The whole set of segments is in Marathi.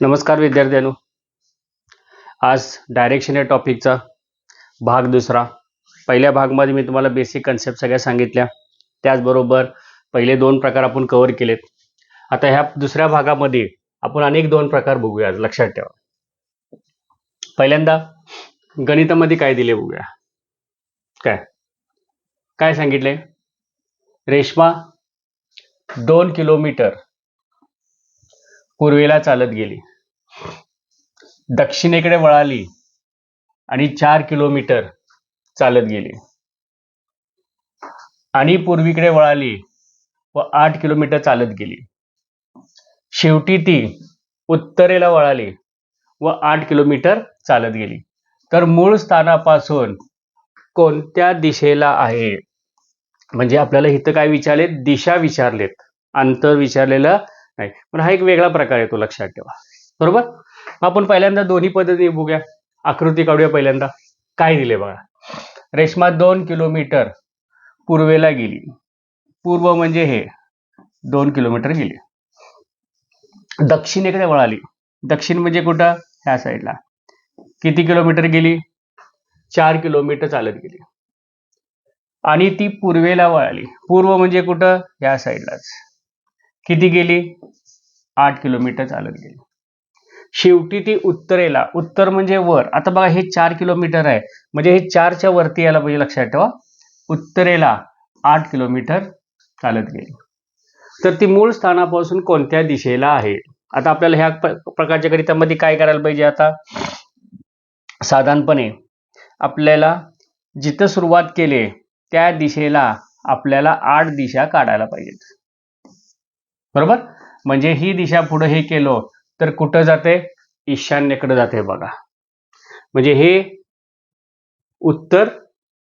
नमस्कार विद्यार्थ्यांनो. आज डायरेक्शन या टॉपिकचा भाग दुसरा. पहिल्या भागमध्ये मी तुम्हाला बेसिक कन्सेप्ट सगळ्या सांगितल्या, त्याचबरोबर पहिले दोन प्रकार आपण कव्हर केलेत. आता ह्या दुसऱ्या भागामध्ये आपण अनेक दोन प्रकार बघूया. लक्षात ठेवा. पहिल्यांदा गणितामध्ये काय दिले बघूया. काय काय सांगितले? रेश्मा 2 किलोमीटर पूर्वेला चालत गेली, दक्षिणेकडे वळाली आणि 4 किलोमीटर चालत गेली, आणि पूर्वीकडे वळाली व 8 किलोमीटर चालत गेली. शेवटी ती उत्तरेला वळाली व 8 किलोमीटर चालत गेली. तर मूळ स्थानापासून कोणत्या दिशेला आहे? म्हणजे आपल्याला इथं काय विचारले? दिशा विचारलेत, अंतर विचारलेलं नाही. पण हा एक वेगळा प्रकार येतो, लक्षात ठेवा. बरोबर. आपण पहिल्यांदा दोन्ही पद्धती बघूया. आकृती काढूया. पहिल्यांदा काय दिले बघा. रेश्मा 2 किलोमीटर पूर्वेला गेली. पूर्व म्हणजे हे 2 किलोमीटर गेली. दक्षिणेकडे वळाली. दक्षिण म्हणजे कुठं? ह्या साईडला. किती किलोमीटर गेली? 4 किलोमीटर चालत गेली. आणि ती पूर्वेला वळाली. पूर्व म्हणजे कुठं? ह्या साईडलाच. किती गेली? 8 किलोमीटर चालत गेली. शेवटी ती उत्तरेला, उत्तर म्हणजे वर. आता बघा, हे 4 किलोमीटर आहे, म्हणजे हे 4च्या वरती यायला पाहिजे. लक्षात ठेवा. उत्तरेला 8 किलोमीटर चालत गेली. तर ती मूळ स्थानापासून कोणत्या दिशेला आहे? आता आपल्याला ह्या प्रकारच्या गणितामध्ये काय करायला पाहिजे? आता साधारणपणे आपल्याला जिथं सुरुवात केली त्या दिशेला आपल्याला 8 दिशा काढायला पाहिजेत. बरोबर. म्हणजे ही दिशा पुढे हे केलो तर कुठं जाते? ईशान्येकडे जाते बघा. म्हणजे हे उत्तर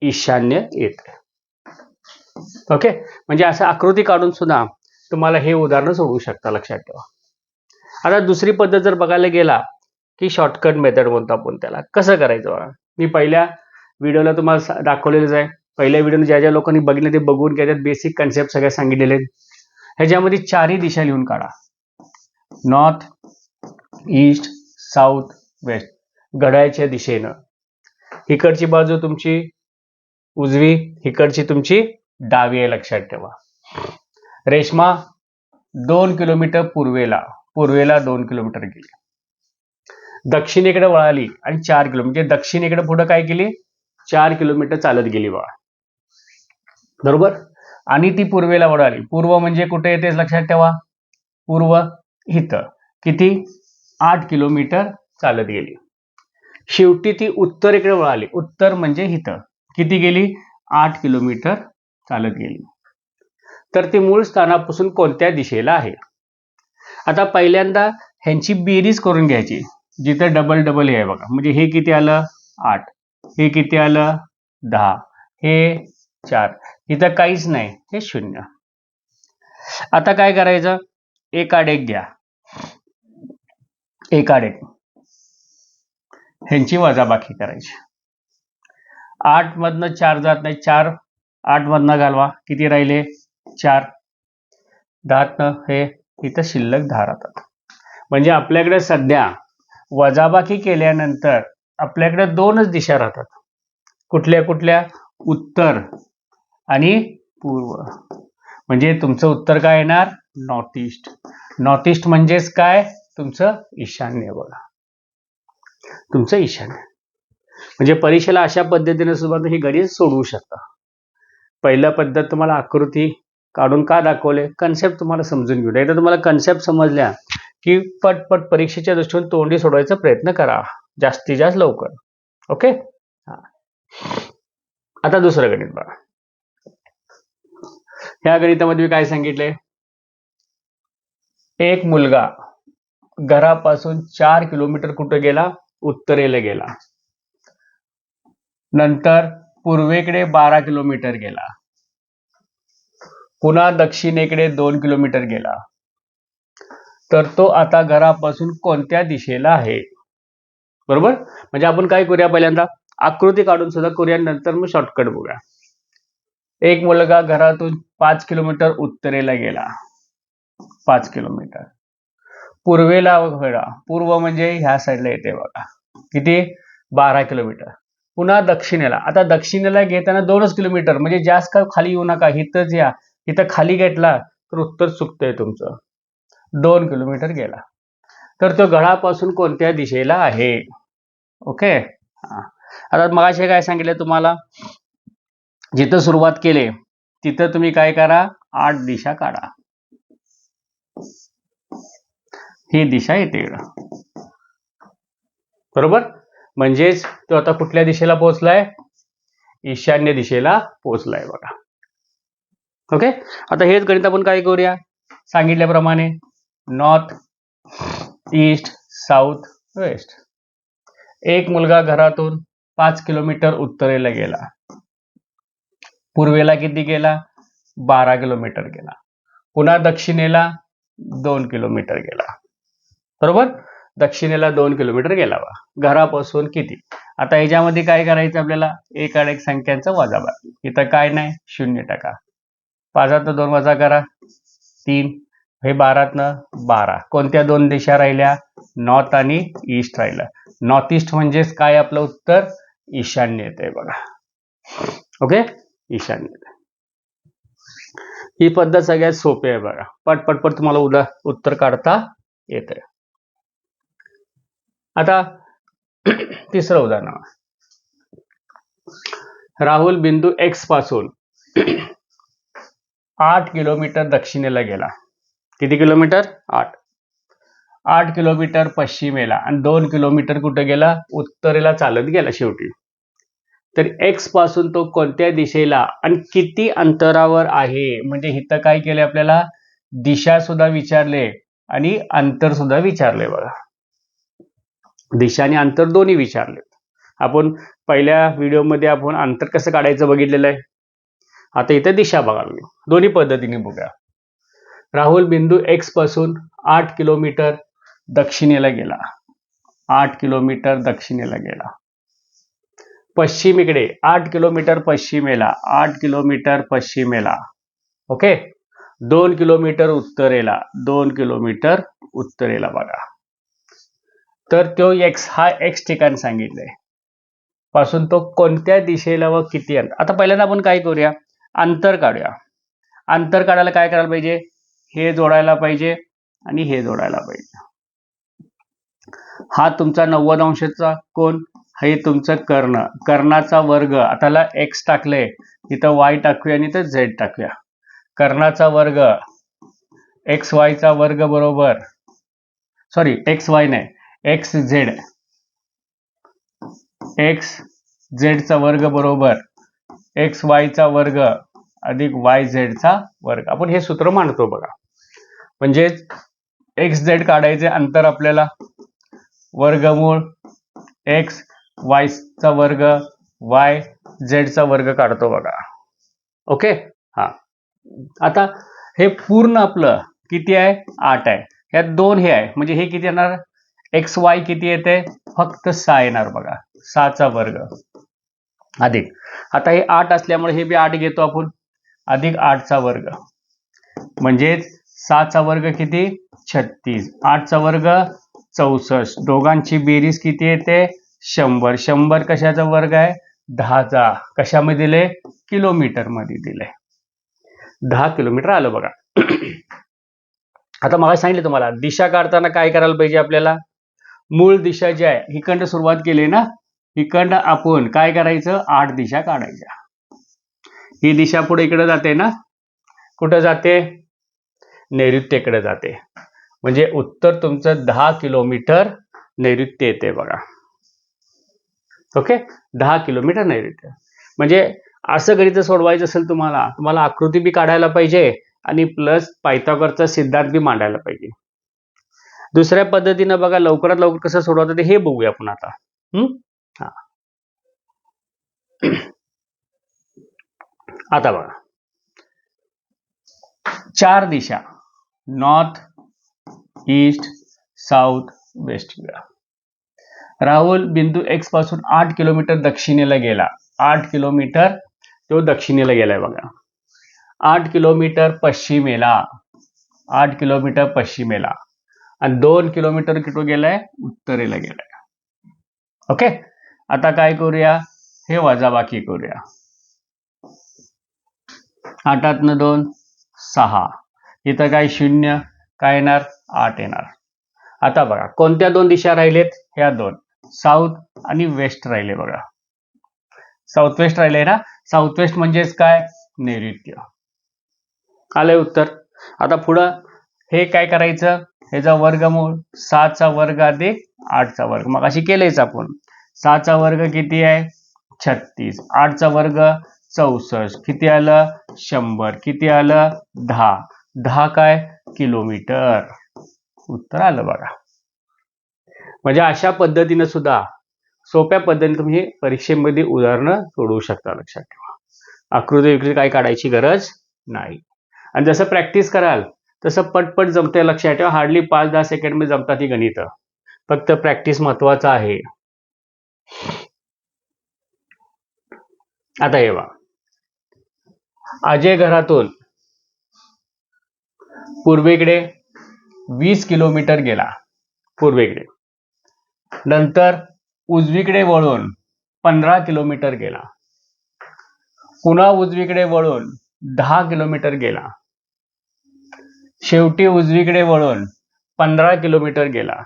ईशान्य येते. ओके. म्हणजे असं आकृती काढून सुद्धा तुम्हाला हे उदाहरण सोडवू शकता. लक्षात ठेवा. आता दुसरी पद्धत जर बघायला गेला की शॉर्टकट मेथड म्हणतो आपण त्याला. कसं करायचं बघा. मी पहिल्या व्हिडिओला तुम्हाला दाखवलेलंच आहे. पहिल्या व्हिडिओने ज्या ज्या लोकांनी बघितले ते बघून त्याच्यात बेसिक कन्सेप्ट सगळ्या सांगितलेले आहेत. ह्याच्यामध्ये चारही दिशा लिहून काढा. North, east, south, west. घड्याळाच्या दिशेनं. इकडची बाजू तुमची उजवी, इकडची तुमची डावी आहे. लक्षात ठेवा. रेश्मा 2 किलोमीटर पूर्वेला 2 किलोमीटर गेली. दक्षिणेकडे वळाली आणि 4 किलोमीटर, म्हणजे दक्षिणेकडे पुढे काय केली? 4 किलोमीटर चालत गेली बघा. बरोबर. आणि ती पूर्वेला वळाली. पूर्व म्हणजे कुठे येते? लक्षात ठेवा. पूर्व इथं. किती? 8 किलोमीटर चालत गेली. शेवटी ती उत्तरेकडे वळाली. उत्तर म्हणजे इथं. किती गेली? 8 किलोमीटर चालत गेली. तर ती मूळ स्थानापासून कोणत्या दिशेला आहे? आता पहिल्यांदा ह्यांची बेरीज करून घ्यायची. जिथं डबल डबल हे आहे बघा. म्हणजे हे किती आलं? 8. हे किती आलं? 10. हे 4. इथं काहीच नाही, हे 0. आता काय करायचं? एक आड एक घ्या. एक आड एक. ह्यांची वजाबाकी करायची. 8 मधनं 4 जात नाही. 4 8 मधनं घालवा. किती राहिले? 4. 10 हे इथं शिल्लक 10 राहतात. म्हणजे आपल्याकडे सध्या वजाबाकी केल्यानंतर आपल्याकडे दोनच दिशा राहतात. कुठल्या कुठल्या? उत्तर आणि पूर्व. म्हणजे तुमचं उत्तर काय येणार? North east. नॉर्थ ईस्ट म्हणजेच काय? तुमचं ईशान्य बघा. तुमचं ईशान्य. म्हणजे परीक्षेला अशा पद्धतीने सुद्धा हे गणित सोडवू शकता. पहिल्या पद्धत तुम्हाला आकृती काढून का दाखवले? कन्सेप्ट तुम्हाला समजून घेऊ. एकदा तुम्हाला कन्सेप्ट समजल्या की पटपट परीक्षेच्या दृष्टीने तोंडी सोडवायचा प्रयत्न करा जास्तीत जास्त लवकर. ओके. आता दुसरं गणित बघा. ह्या गणितामध्ये काय सांगितले? एक मुलगा घरापासून 4 किलोमीटर कुठे गेला? उत्तरेला गेला. नंतर पूर्वेकडे 12 किलोमीटर गेला. पुन्हा दक्षिणेकडे 2 किलोमीटर गेला. तर तो आता घरापासून कोणत्या दिशेला आहे? बरोबर. म्हणजे आपण काय करूया? पहिल्यांदा आकृती काढून सुद्धा करूया, नंतर मग शॉर्टकट बघूया. एक मुलगा घरातून 5 किलोमीटर उत्तरेला गेला. 5 किलोमीटर. पूर्वेला वळा. पूर्व म्हणजे ह्या साईडला येते बघा. किती? 12 किलोमीटर. पुन्हा दक्षिणेला. आता दक्षिणेला घेताना 2च किलोमीटर, म्हणजे जास्त का खाली येऊ नका, इथंच या. इथं खाली घेतला तर उत्तर चुकतंय तुमचं. 2 किलोमीटर गेला. तर तो गडापासून कोणत्या दिशेला आहे? ओके. आता मगाशी काय सांगितलं तुम्हाला, जिथं सुरुवात केली तिथं तुम्ही काय करा, 8 दिशा काढा. ही दिशा येते इकडं. बरोबर? म्हणजेच तो आता कुठल्या दिशेला पोहोचलाय? ईशान्य दिशेला पोहोचलाय बघा. ओके. आता हेच गणित आपण काय करूया, सांगितल्याप्रमाणे नॉर्थ, ईस्ट, साऊथ, वेस्ट. एक मुलगा घरातून 5 किलोमीटर उत्तरेला गेला. पूर्वेला किती गेला? 12 किलोमीटर गेला. पुन्हा दक्षिणेला 2 किलोमीटर गेला. बरोबर? दक्षिणेला 2 किलोमीटर गेला बा. घरापासून किती? आता ह्याच्यामध्ये काय करायचं आपल्याला, एक आड एक संख्यांचा वजाबाकी. इथं काय नाही, 0%. 5 2 वजा करा, 3. हे 12 12. कोणत्या 2 दिशा राहिल्या? नॉर्थ आणि ईस्ट राहिलं. नॉर्थ ईस्ट म्हणजेच काय आपलं उत्तर? ईशान्य येते बघा. ओके, ईशान्य. ही पद्धत सगळ्यात सोपी आहे बघा. पटपट तुम्हाला उत्तर काढता येते. आता तिसरं उदाहरण. राहुल बिंदू X पासून 8 किलोमीटर दक्षिणेला गेला. किती किलोमीटर? 8. 8 किलोमीटर पश्चिमेला आणि 2 किलोमीटर कुठे गेला? उत्तरेला चालत गेला शेवटी. तर X पासून तो कोणत्या दिशेला आणि किती अंतरावर आहे? म्हणजे इथं काय केले आपल्याला, दिशा सुद्धा विचारले आणि अंतर सुद्धा विचारले बघा. दिशा आणि अंतर दोन्ही विचारले. आपण पहिल्या व्हिडिओमध्ये आपण अंतर कसं काढायचं बघितलेलं आहे. आता इथे दिशा बघावी, दोन्ही पद्धतीने बघूया. राहुल बिंदू X पासून 8 किलोमीटर दक्षिणेला गेला. 8 किलोमीटर दक्षिणेला गेला. पश्चिमेकडे 8 किलोमीटर पश्चिमेला. 8 किलोमीटर पश्चिमेला. ओके. 2 किलोमीटर उत्तरेला. 2 किलोमीटर उत्तरेला बघा. तर तो X, हा X ठिकाण सांगितलंय पासून तो कोणत्या दिशेला व किती अंतर. आता पहिल्यांदा आपण काय करूया, अंतर काढूया. अंतर काढायला काय करायला पाहिजे, हे जोडायला पाहिजे आणि हे जोडायला पाहिजे. हा तुमचा 90 अंशाचा कोण, हे तुमचं कर्ण. कर्णाचा वर्ग, आता X टाकले, इथं Y टाकूया आणि इथं Z टाकूया. कर्णाचा वर्ग XY चा वर्ग बरोबर, सॉरी XY नाही, XZ. XZ चा वर्ग बरोबर XY चा वर्ग अधिक YZ चा वर्ग. आपण हे सूत्र मांडतो बघा. म्हणजे XZ काढायचे अंतर आपल्याला, वर्गमूळ XY चा वर्ग YZ चा वर्ग काढतो बघा. ओके. हा, आता हे पूर्ण आपलं किती आहे? 8 आहे. ह्यात 2 हे आहे, म्हणजे हे किती येणार? XY किती येते? फक्त 6 येणार बघा. 6 चा वर्ग अधिक, आता हे 8 असल्यामुळे हे बी 8 घेतो आपण, अधिक 8 चा वर्ग. म्हणजेच 6 चा वर्ग किती? 36. 8 चा वर्ग 64. दोघांची बेरीज किती येते? 100. 100 कशाचा वर्ग आहे? 10चा. कशामध्ये दिले? किलोमीटर मध्ये दिले. 10 किलोमीटर आलं बघा. आता मला सांगितलं तुम्हाला, दिशा काढताना काय करायला पाहिजे आपल्याला, मूळ दिशा जी आहे हिकडं सुरुवात केली ना, इकडं आपण काय करायचं, 8 दिशा काढायच्या. ही दिशा पुढे इकडे जाते ना, कुठं जाते? नैऋत्येकडे जाते. म्हणजे उत्तर तुमचं 10 किलोमीटर नैऋत्य येते बघा. ओके, 10 किलोमीटर नैऋत्य. म्हणजे असं गणित सोडवायचं असेल तुम्हाला आकृती बी काढायला पाहिजे आणि प्लस पायथागोरसचा सिद्धांत बी मांडायला पाहिजे. दुसऱ्या पद्धतीनं बघा, लवकरात लवकर कसं सोडवतं ते हे बघूया आपण आता. हा, आता बघा, 4 दिशा north, east, south, west. Rahul बिंदू X पासून 8 किलोमीटर दक्षिणेला गेला. 8 किलोमीटर तो दक्षिणेला गेलाय बघा. 8 किलोमीटर पश्चिमेला. 8 किलोमीटर पश्चिमेला. आणि 2 किलोमीटर कुठं गेलाय? उत्तरेला गेलाय. ओके, आता काय करूया? हे वजाबाकी करूया. 8 2 6. इथं काय 0, काय येणार? 8 येणार. आता बघा कोणत्या दोन दिशा राहिलेत? ह्या दोन, साऊथ आणि वेस्ट राहिले बघा. साऊथ वेस्ट राहिले ना. साऊथ वेस्ट म्हणजेच काय? नैऋत्य. आलंय उत्तर. आता पुढं हे काय करायचं? ह्याचा वर्गमूळ 6चा वर्ग अधिक 8चा वर्ग. मग अशी केलेच आपण. 6चा वर्ग किती आहे? 36. 8चा वर्ग 64. किती आलं? 100. किती आलं? 10. 10 काय? किलोमीटर. उत्तर आलं बघा. म्हणजे अशा पद्धतीने सुद्धा सोप्या पद्धतीने तुम्ही परीक्षेमध्ये उदाहरणं सोडवू शकता. लक्षात ठेवा, आकृती विकृती काय काढायची गरज नाही. आणि जसं प्रॅक्टिस कराल तसं पटपट जमते. लक्षात ठेवा, हार्डली 5-10 सेकंड मध्ये जमतात ही गणित. फक्त प्रॅक्टिस महत्वाचं आहे. आता हे बघा, अजय घरातून पूर्वेकडे 20 किलोमीटर गेला. पूर्वेकडे. नंतर उजवीकडे वळून 15 किलोमीटर गेला. पुन्हा उजवीकडे वळून 10 किलोमीटर गेला. शेवटी उजवीकडे वळून 15 किलोमीटर गेला.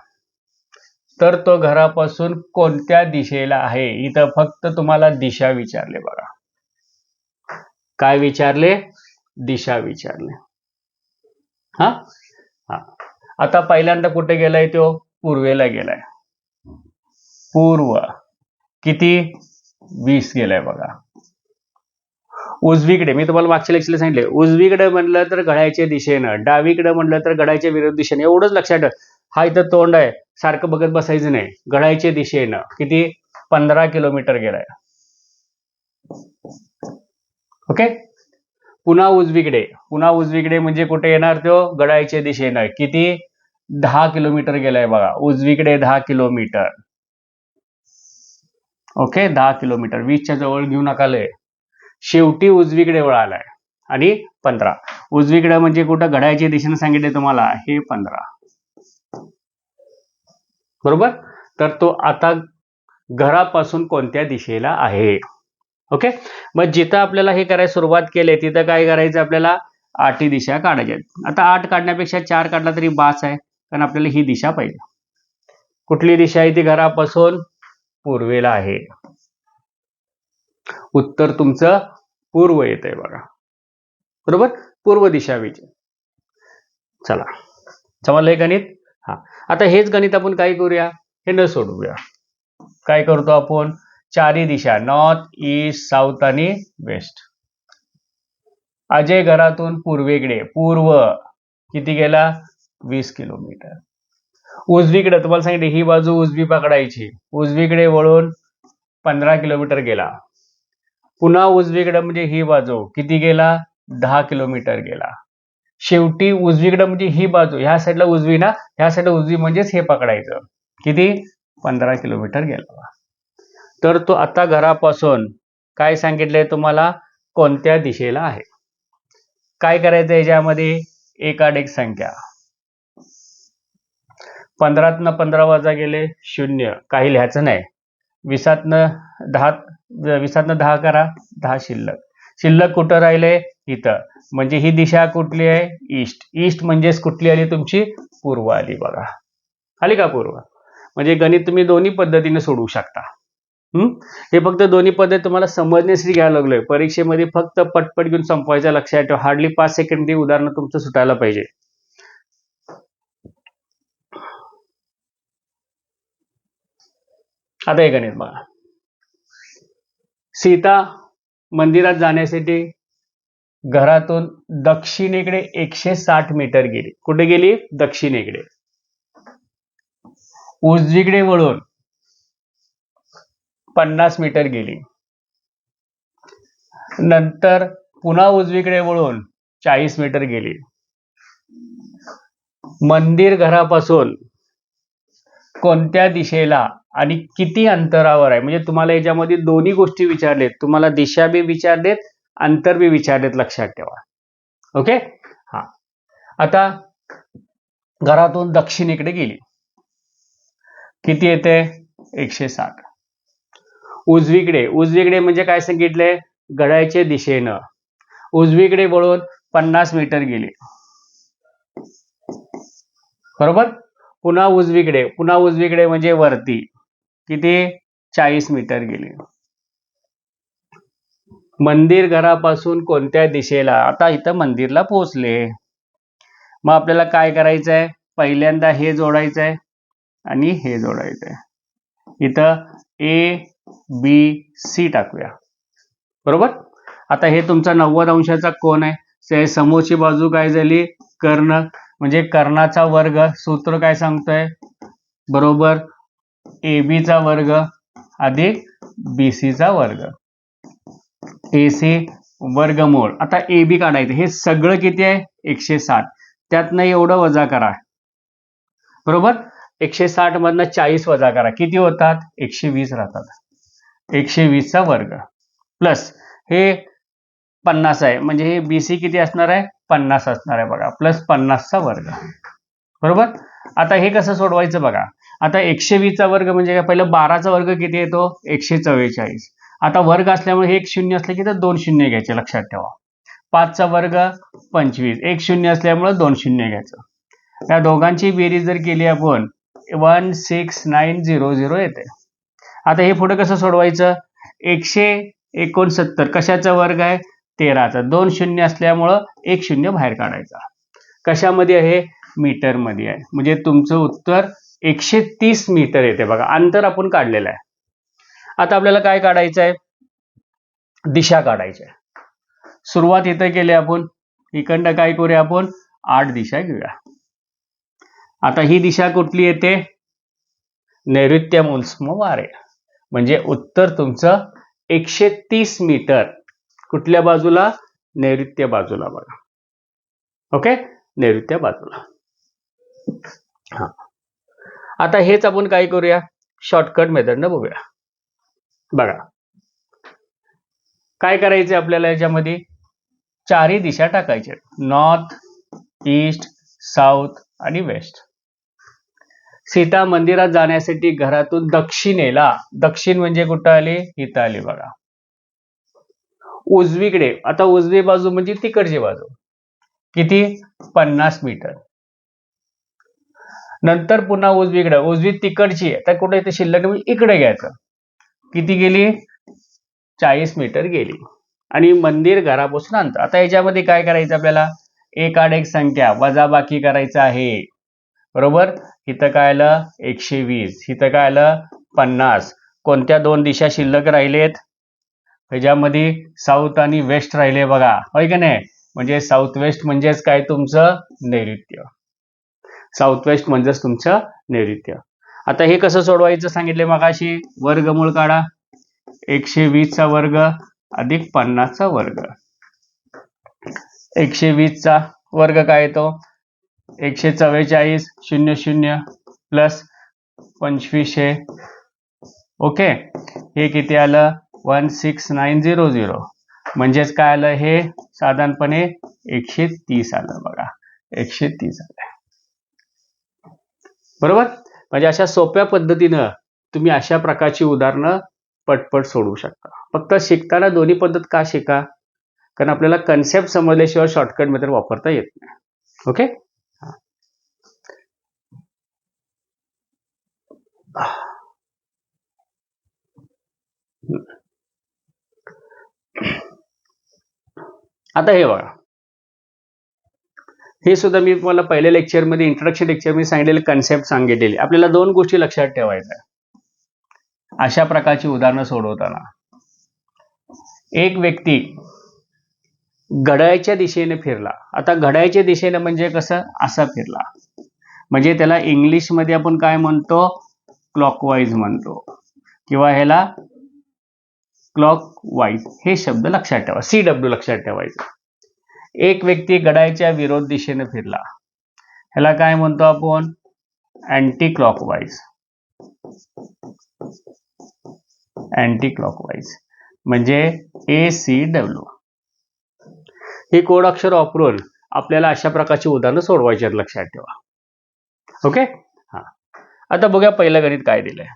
तर तो घरापासून कोणत्या दिशेला आहे? इथं फक्त तुम्हाला दिशा विचारले बघा. काय विचारले? दिशा विचारले. हा, आता पहिल्यांदा कुठे गेलाय तो? पूर्वेला गेलाय. पूर्व किती? 20 गेलाय बघा. उजवीकडे, मी तुम्हाला मागच्या लेक्चरला सांगितले, उजवीकडे म्हणलं तर घड्याळ्याच्या दिशेनं, डावीकडे म्हणलं तर घड्याळ्याच्या विरुद्ध दिशेने. एवढंच लक्षात ठेवा. हा इथं तोंड आहे, सारखं बघत बसायचं नाही. घड्याळ्याच्या दिशेनं किती? 15 किलोमीटर गेलाय. ओके. पुन्हा उजवीकडे. पुन्हा उजवीकडे म्हणजे कुठे येणार तो? घड्याळ्याच्या दिशेनं. किती? 10 किलोमीटर गेलाय बघा. उजवीकडे 10 किलोमीटर. Okay, 10 kilometre. 20च्या जवळ घेऊ नका लय. शेवटी उजवीकडे वळालाय आणि 15. उजवीकडे म्हणजे कुठं? घड्याळ्याच्या दिशेने सांगितले तुम्हाला, हे 15. बरोबर. तर तो आता घरापासून कोणत्या दिशेला आहे? ओके. मग जिथं आपल्याला हे करायला सुरुवात केली तिथं काय करायचं? आपल्याला 8 ही दिशा काढायच्या. आता 8 काढण्यापेक्षा 4 काढला तरी बास आहे, कारण आपल्याला ही दिशा पाहिजे. कुठली दिशा आहे ती? घरापासून पूर्वेला आहे. उत्तर तुमचं पूर्व येत आहे बघा. बरोबर, पूर्व दिशा विचार. चला, समजलं हे गणित? हा. आता हेच गणित आपण काय करूया? हे न सोडवूया. काय करतो आपण? चारही दिशा, नॉर्थ, ईस्ट, साऊथ आणि वेस्ट. अजय घरातून पूर्वेकडे, पूर्व किती गेला? 20 किलोमीटर. उजवीकडे तुम्हाला सांगितले ही बाजू उजवी पकडायची. उजवीकडे वळून 15 किलोमीटर गेला. पुन्हा उजवीकडे म्हणजे ही बाजू किती गेला? 10 किलोमीटर गेला. शेवटी उजवीकडे म्हणजे ही बाजू, ह्या साईडला उजवी ना, ह्या साईडला उजवी म्हणजेच हे पकडायचं. किती? 15 किलोमीटर गेला. तर तो आता घरापासून काय सांगितलंय तुम्हाला? कोणत्या दिशेला आहे? काय करायचं याच्यामध्ये? एकाड-एक संख्या. 15तनं 15 वजा गेले 0, काही लिहायचं नाही. 20तनं 10 करा, 10 शिल्लक. शिल्लक कुठं राहिले? इथं. म्हणजे ही दिशा कुठली आहे? ईस्ट. ईस्ट म्हणजेच कुठली आली? तुमची पूर्व आली बघा. आली का पूर्व? म्हणजे गणित तुम्ही दोन्ही पद्धतीने सोडवू शकता. हे फक्त दोन्ही पद्धत तुम्हाला समजण्यासाठी घ्यायला लागलोय. परीक्षेमध्ये फक्त पटपट घेऊन संपवायचं. लक्षात ठेवा, हार्डली 5 सेकंड उदाहरण तुमचं सुटायला पाहिजे. आता हे गणित बघा. सीता मंदिरात जाण्यासाठी घरातून दक्षिणेकडे 160 मीटर गेली. कुठे गेली? दक्षिणेकडे. उजवीकडे वळून 50 मीटर गेली. नंतर पुन्हा उजवीकडे वळून 40 मीटर गेली. मंदिर घरापासून कोणत्या दिशेला आणि किती अंतरावर आहे? म्हणजे तुम्हाला याच्यामध्ये दोन्ही गोष्टी विचारलेत. तुम्हाला दिशा बी विचारलेत, अंतर बी विचारलेत. लक्षात ठेवा. ओके. हा. आता घरातून दक्षिणेकडे गेली, किती येते? 160. उजवीकडे म्हणजे काय सांगितले? घड्याळाच्या दिशेनं उजवीकडे वळून 50 मीटर गेली, बरोबर. पुन्हा उजवीकडे म्हणजे वरती किती? 40 मीटर गेली. मंदिर घरापासून कोणत्या दिशेला? आता इथं मंदिरला पोहोचले, मग आपल्याला काय करायचंय? पहिल्यांदा हे जोडायचंय आणि हे जोडायचंय. इथं ABC टाकूया, बरोबर. आता हे तुमचा 90 अंशाचा कोन आहे. समोरची बाजू काय झाली? कर्ण, म्हणजे कर्णाचा वर्ग. सूत्र काय सांगतोय? बरोबर AB चा वर्ग अधिक BC चा वर्ग, AC वर्गमूळ. आता AB काढायचं. हे सगळं किती आहे? 160. त्यातनं एवढं वजा करा, बरोबर. 160 मधनं 40 वजा करा, किती होतात? 120 राहतात. 120 चा वर्ग प्लस हे 50 आहे, म्हणजे हे BC किती असणार आहे? 50 असणार आहे बघा, प्लस 50 चा वर्ग, बरोबर. आता हे कसं सोडवायचं बघा. आता 120 चा वर्ग म्हणजे काय? पहिलं 12 चा वर्ग किती येतो? 144. आता वर्ग असल्यामुळे हे एक शून्य असलं की तर 2 शून्य घ्यायचे, लक्षात ठेवा. 5 चा वर्ग 25, एक शून्य असल्यामुळे 2 शून्य घ्यायचं. या दोघांची बेरीज जर केली आपण 16900 येते. आता हे पुढे कसं सोडवायचं? 169 कशाचा वर्ग आहे? 13चा. 2 शून्य असल्यामुळं एक शून्य बाहेर काढायचा. कशामध्ये आहे? मीटर मध्ये आहे. म्हणजे तुमचं उत्तर 130 मीटर येते बघा. अंतर आपण काढलेलं आहे. आता आपल्याला काय काढायचं आहे? दिशा काढायची आहे. सुरुवात इथं केली आपण, इकडनं काय करूया आपण? 8 दिशा घेऊया. आता ही दिशा कुठली येते? नैऋत्य मोसम वारे, म्हणजे उत्तर तुमचं 130 मीटर कुठल्या बाजूला? नैऋत्य बाजूला बघा. ओके, नैऋत्य बाजूला. हा, आता हेच आपण काय करूया? शॉर्टकट मेथडनं बघूया. बघा काय करायचं आपल्याला. याच्यामध्ये 4ही दिशा टाकायच्या, नॉर्थ, ईस्ट, साऊथ आणि वेस्ट. सीता मंदिरात जाण्यासाठी घरातून दक्षिणेला, दक्षिण म्हणजे कुठं आली? इथं आली बघा. उजवीकडे, आता उजवी बाजू म्हणजे तिकडची बाजू, किती? 50 मीटर. नंतर पुन्हा उजवीकडे, उजवी तिकडची आहे, तर कुठे? इथे शिल्लक इकडे घ्यायचं, किती गेली? 40 मीटर गेली. आणि मंदिर घरापासून अंतर. आता याच्यामध्ये काय करायचं आपल्याला? एक आड एक संख्या वजाबाकी करायचं आहे, बरोबर. इथं काय आलं? 120. इथं काय आलं? 50. कोणत्या दोन दिशा शिल्लक राहिलेत? ह्याच्यामध्ये साऊथ आणि वेस्ट राहिले बघा, होय का नाही? म्हणजे साऊथ वेस्ट म्हणजेच काय? तुमचं नैऋत्य. साऊथ वेस्ट म्हणजेच तुमचं नैऋत्य. आता हे कसं सोडवायचं सांगितले मगाशी? वर्गमूळ काढा. 120 चा वर्ग अधिक 50 चा वर्ग. 120 चा वर्ग काय येतो? 144 00 प्लस 2500. ओके, हे किती आलं? 16900. म्हणजेच काय आलं? हे साधारणपणे 130 आलं बघा, 130 आलं, बरोबर. म्हणजे अशा सोप्या पद्धतीनं तुम्ही अशा प्रकारची उदाहरणं पटपट सोडवू शकता. फक्त शिकताना दोन्ही पद्धत का शिका? कारण आपल्याला कन्सेप्ट समजल्याशिवाय शॉर्टकट मेथड वापरता येत नाही. ओके. आता हे बघा, हे सुद्धा मी तुम्हाला पहिल्या लेक्चरमध्ये, इंट्रोडक्शन लेक्चरमध्ये सांगितलेले कन्सेप्ट सांगितलेले. आपल्याला दोन गोष्टी लक्षात ठेवायच्या अशा प्रकारची उदाहरणं सोडवताना. एक व्यक्ती घड्याळाच्या दिशेने फिरला. आता घड्याळाच्या दिशेने म्हणजे कसं? असा फिरला, म्हणजे त्याला इंग्लिशमध्ये आपण काय म्हणतो? क्लॉकवाईज म्हणतो, किंवा ह्याला क्लॉकवाईज हे शब्द लक्षात ठेवा. CW लक्षात ठेवायचं. एक व्यक्ती घड्याळाच्या विरोध दिशेने फिरला, ह्याला काय म्हणतो आपण? Anti clockwise. अँटी क्लॉकवाईज म्हणजे ACW. हे कोड अक्षर वापरून आपल्याला अशा प्रकारची उदाहरणं सोडवायची आहेत, लक्षात ठेवा. ओके. हा, आता बघूया पहिलं गणित काय दिलंय.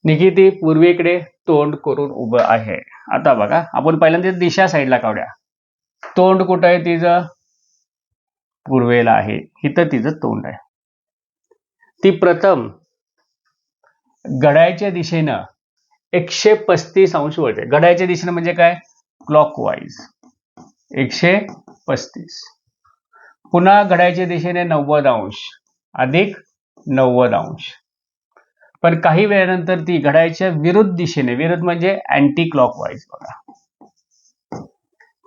निकिती पूर्वेकडे तोंड करून उभं आहे. आता बघा, आपण पहिल्यांदा दिशा साईडला काढूया. तोंड कुठं आहे तिचं? पूर्वेला आहे. इथं तिचं तोंड आहे. ती प्रथम घड्याळच्या दिशेनं 135 अंश वळते. घड्याळच्या दिशेनं म्हणजे काय? क्लॉकवाईज 135. पुन्हा घड्याळच्या दिशेने 90 अंश अधिक 90 अंश. पण काही वेळानंतर ती घड्याळच्या विरुद्ध दिशेने, विरुद्ध म्हणजे अँटी क्लॉकवाईज बघा,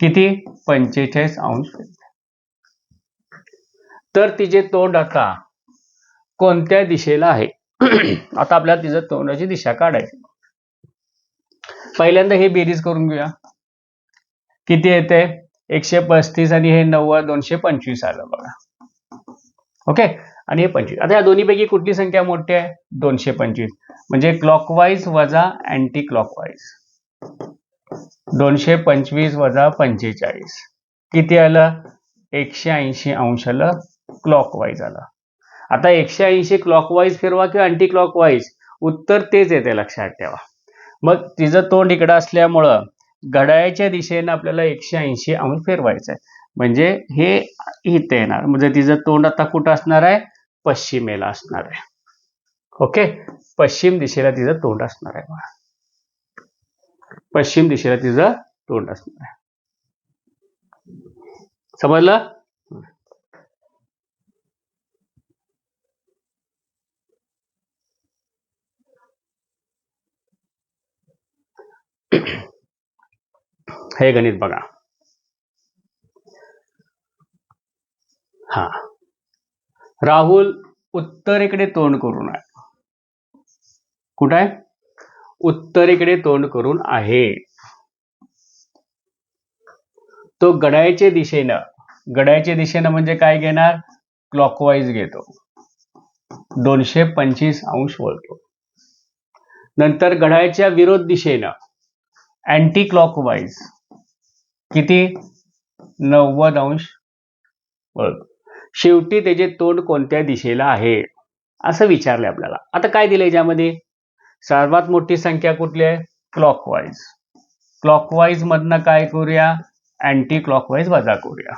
किती? 45 अंश. तर तिचे तोंड आता कोणत्या दिशेला आहे? आता आपल्याला तिचं तोंडाची दिशा काढायची. पहिल्यांदा हे बेरीज करून घेऊया. किती येते? 135 आणि हे 90, 225 आलं बघा. ओके. आणि हे 25. आता या दोन्हीपैकी कुठली संख्या मोठी आहे? 225. म्हणजे क्लॉकवाईज वजा अँटी क्लॉकवाईज. 225 वजा 45 किती आलं? 180 अंश आलं. क्लॉकवाईज आलं. आता 180 क्लॉकवाईज फिरवा किंवा अँटी क्लॉकवाईज, उत्तर तेच येते, लक्षात ठेवा. मग तिचं तोंड इकडं असल्यामुळं घड्याळाच्या दिशेनं आपल्याला 180 अंश फिरवायचं आहे. म्हणजे हे इथे येणार. म्हणजे तिचं तोंड आता कुठं असणार आहे? पश्चिमेला असणार आहे. ओके. पश्चिम दिशेला तिचं तोंड असणार आहे. पश्चिम दिशेला तिचं तोंड असणार आहे. समजलं? हे गणित बघा. हा, राहुल उत्तरेकडे तोंड करून आहे. कुठं आहे? उत्तरेकडे तोंड करून आहे. तो घड्याळाच्या दिशेनं म्हणजे काय घेणार? क्लॉकवाईज घेतो. 225 अंश वळतो. नंतर घड्याळाच्या विरोध दिशेनं अँटी क्लॉकवाईज किती? 90 अंश वळतो. शेवटी त्याचे तोंड कोणत्या दिशेला आहे असं विचारलंय आपल्याला. आता काय दिलंय याच्यामध्ये? सर्वात मोठी संख्या कुठली आहे? क्लॉकवाईज. क्लॉकवाईज मधनं काय करूया? अँटी क्लॉकवाईज वजा करूया.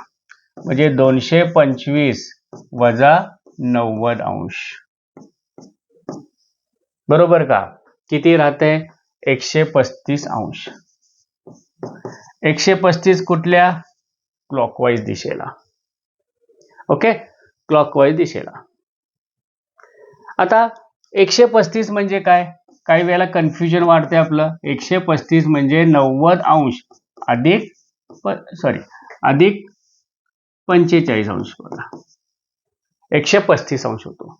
म्हणजे 225 वजा 90 अंश बरोबर का? किती राहते? 135 अंश. 135 कुठल्या? क्लॉकवाईज दिशेला. ओके. क्लॉकवाईज दिशेला. आता 135 म्हणजे काय? काही वेळेला कन्फ्युजन वाढते आपलं. 135 म्हणजे 90 अंश अधिक 45 अंश बघा. 135 अंश होतो.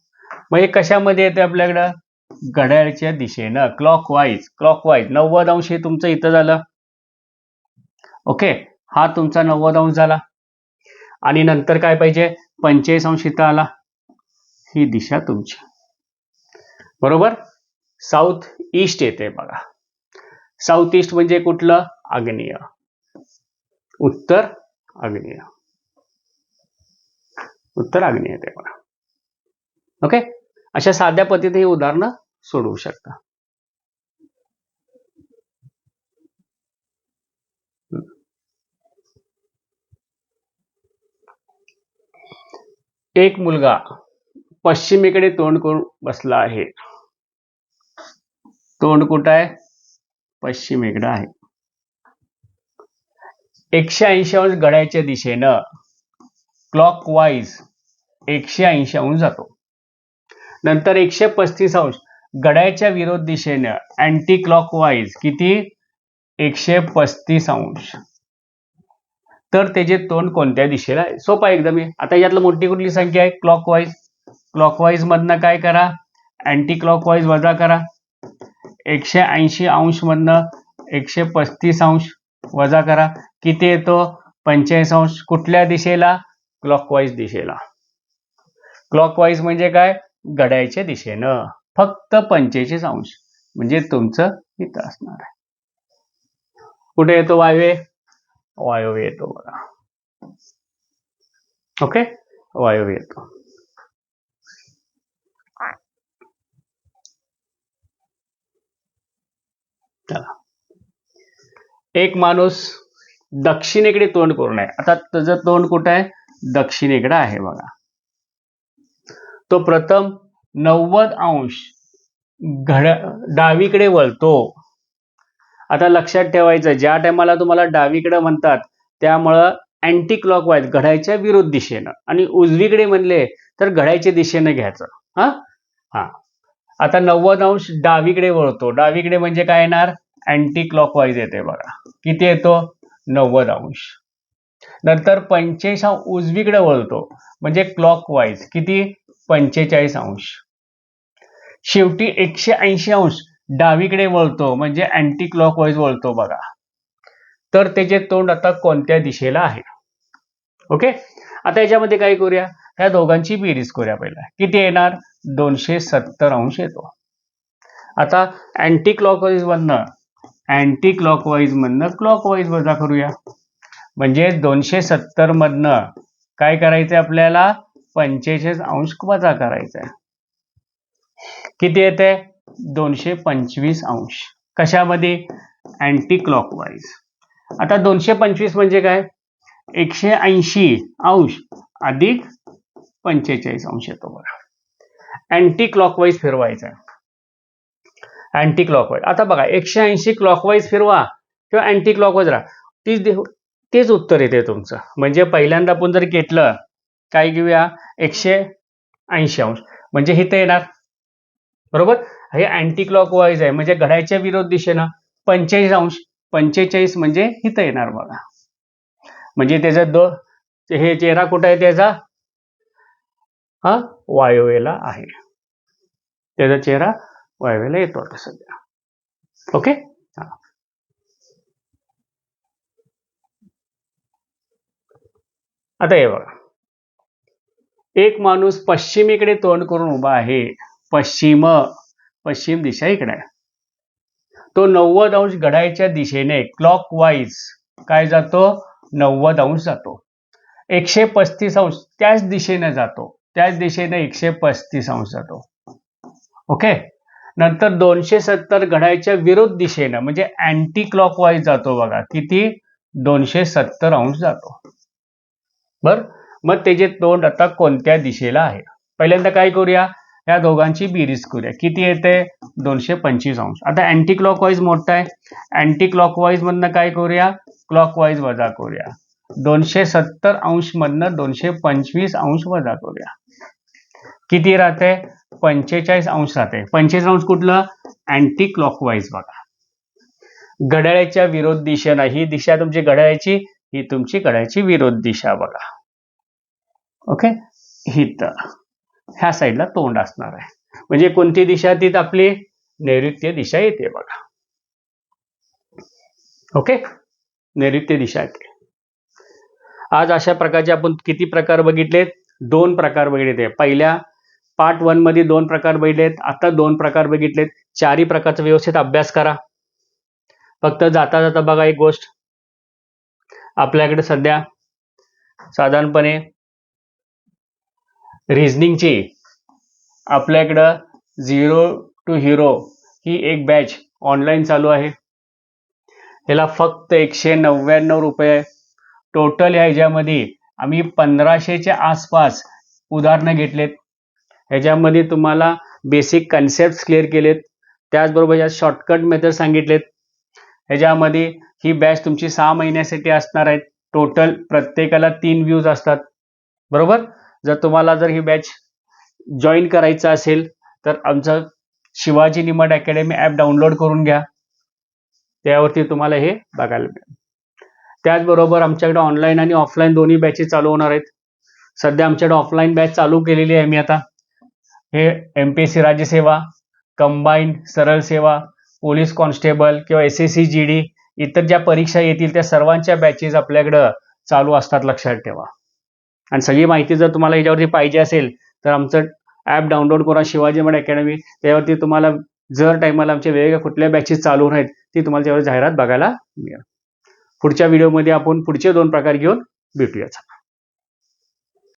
मग हे कशामध्ये येते आपल्याकडं? घड्याळच्या दिशेनं क्लॉकवाईज. 90 अंश हे तुमचं इथं झालं. ओके. हा तुमचा 90 अंश झाला. आणि नंतर काय पाहिजे? 45 अंश इथं आला. ही दिशा तुमची बरोबर. साऊथ ईस्ट येते बघा. साऊथ ईस्ट म्हणजे कुठलं? आग्नेय. उत्तर आग्नेय. उत्तर आग्नेय येते बघा. ओके. अशा साध्या पद्धतीने ही उदाहरणं सोडवू शकता. एक मुलगा पश्चिमेकडे तोंड करून बसला आहे. तोंड कुठं आहे? पश्चिमेकडे आहे. 180 अंश घड्याळाच्या दिशेनं क्लॉकवाईज 180 अंश जातो. नंतर 135 अंश घड्याळाच्या विरोध दिशेनं अँटी क्लॉकवाईज किती? 135 अंश. तर त्याचे तोंड कोणत्या दिशेला आहे? सोपा एकदम आहे. आता यातलं मोठी कुठली संख्या आहे? क्लॉकवाईज. क्लॉकवाईज मधनं काय करा? अँटी क्लॉकवाईज वजा करा. 180 अंश मधनं 135 अंश वजा करा. किती येतो? 45 अंश. कुठल्या दिशेला? क्लॉकवाईज दिशेला. क्लॉकवाईज म्हणजे काय? घड्याळाच्या दिशेनं. फक्त 45 अंश म्हणजे तुमचं इथं असणार आहे. कुठे येतो वायव्य? वायव्य येतो बघा. ओके, वायव्य येतो. चला, एक माणूस दक्षिणेकडे तोंड करून आहे. आता त्याचं तोंड कुठं आहे? दक्षिणेकडे आहे बघा. तो प्रथम 90 अंश डावीकडे वळतो. आता लक्षात ठेवायचं, ज्या टायमाला तुम्हाला डावीकडे म्हणतात त्यामुळं अँटी क्लॉकवाईज घड्याळ्याच्या विरुद्ध दिशेनं, आणि उजवीकडे म्हणले तर घड्याळ्याच्या दिशेनं घ्यायचं. हा हा आता 90 अंश डावीकडे वळतो. डावीकडे म्हणजे काय येणार? अँटी क्लॉकवाईज येते बघा. किती येतो? 90 अंश. नंतर 45 अंश उजवीकडे वळतो म्हणजे क्लॉकवाईज. किती? 45 अंश. शेवटी 180 अंश डावीकडे वळतो म्हणजे अँटी क्लॉकवाईज वळतो बघा. तर त्याचे तोंड आता कोणत्या दिशेला आहे? ओके, आता याच्यामध्ये काय करूया? ह्या दोघांची बेरीज करूया. पहिला किती येणार? 270 अंश येतो. आता अँटी क्लॉकवाईज मधनं क्लॉकवाईज वजा करूया. म्हणजे 270 मधनं काय करायचंय आपल्याला? 45 अंश वजा करायचंय. किती येते? 225 अंश. कशामध्ये? Anti clockwise. आता 225 म्हणजे काय? 180 अंश अधिक 45 अंश येतो बघा. अँटी क्लॉकवाईज फिरवायचा. Anti clockwise. आता बघा, 180 क्लॉकवाईज फिरवा किंवा अँटी क्लॉकवाईज राहा, तेच उत्तर येते तुमचं. म्हणजे पहिल्यांदा आपण जर घेतलं, काय घेऊया? 180 अंश म्हणजे इथे येणार. बरोबर, हे अँटी क्लॉकवाईज आहे म्हणजे घड्याळ्याच्या विरोध दिशेनं. 45 म्हणजे इथं येणार बघा. म्हणजे त्याचा हे चेहरा कुठं आहे त्याचा? हा वायव्येला आहे. त्याचा चेहरा वायव्येला येतो आता सध्या. ओके, आता हे बघा, एक माणूस पश्चिमेकडे तोंड करून उभा आहे. पश्चिम दिशा इकडे आहे. तो 90 अंश घड्याळ्याच्या दिशेने क्लॉकवाईज काय जातो? 90 अंश जातो. 135 अंश त्याच दिशेने जातो. 135 अंश जातो. ओके, नंतर 270 घड्याळ्याच्या विरुद्ध दिशेनं म्हणजे अँटी क्लॉकवाईज जातो बघा. किती? 270 अंश जातो. बर, मग त्याचे तोंड आता कोणत्या दिशेला आहे? पहिल्यांदा काय करूया? या दोघांची बेरीज करूया. किती येते? 225 अंश. आता अँटी क्लॉकवाईज मोठा आहे. अँटी क्लॉकवाईज मधनं काय करूया? क्लॉकवाईज वजा करूया. 270 अंश मधनं 225 अंश वजा करूया. किती राहते? 45 अंश राहते. 45 अंश कुठलं? अँटी क्लॉकवाईज बघा. घड्याळ्याच्या विरोध दिशेनं, ही दिशा तुमची घड्याळ्याची, ही तुमची घड्याळ्याची विरोध दिशा बघा. ओके, हिथं ह्या साईडला तोंड असणार आहे. म्हणजे कोणती दिशा? ती आपली नैऋत्य दिशा येते बघा. ओके, नैऋत्य दिशा येते. आज अशा प्रकारचे आपण किती प्रकार बघितलेत? 2 प्रकार बघितले. पहिल्या पार्ट 1 मध्ये 2 प्रकार बघितलेत. आता 2 प्रकार बघितलेत. 4ही प्रकारचा व्यवस्थित अभ्यास करा. फक्त जाता जाता बघा एक गोष्ट, आपल्याकडे सध्या साधारणपणे रिझनिंगची आपल्याकडं 0 to Hero ही एक बॅच ऑनलाईन चालू आहे. याला फक्त 199 रुपये. टोटल ह्याच्यामध्ये आम्ही 1500च्या आसपास उदाहरणं घेतलेत. ह्याच्यामध्ये तुम्हाला बेसिक कन्सेप्ट क्लिअर केलेत. त्याचबरोबर या शॉर्टकट मेथड सांगितलेत. ह्याच्यामध्ये ही बॅच तुमची 6 महिन्यासाठी असणार आहे. टोटल प्रत्येकाला 3 व्ह्यूज असतात. बरोबर, जर ही बॅच जॉईन करायचं असेल तर आमचं Shivaji Nimat academy app download करून घ्या. त्यावरती तुम्हाला हे बघायला मिळेल. त्याचबरोबर आमच्याकडे ऑनलाईन आणि ऑफलाईन दोन्ही बॅचेस चालू होणार आहेत. सध्या आमच्याकडे ऑफलाईन बॅच चालू केलेली आहे मी आता. हे MPSC राज्यसेवा, कंबाईंड सरळ सेवा, पोलीस कॉन्स्टेबल किंवा SSC GD इतर ज्या परीक्षा येतील त्या सर्वांच्या बॅचेस आपल्याकडं चालू असतात, लक्षात ठेवा. आणि सगळी माहिती जर तुम्हाला याच्यावरती पाहिजे असेल तर आमचं ॲप डाउनलोड करा, शिवाजी निमट अकॅडमी. त्यावरती तुम्हाला जर टायमाला आमच्या वेगवेगळ्या कुठल्या बॅचेस चालू आहेत ती तुम्हाला त्यावर जाहिरात बघायला मिळेल. पुढच्या व्हिडिओमध्ये आपण पुढचे 2 प्रकार घेऊन भेटूया.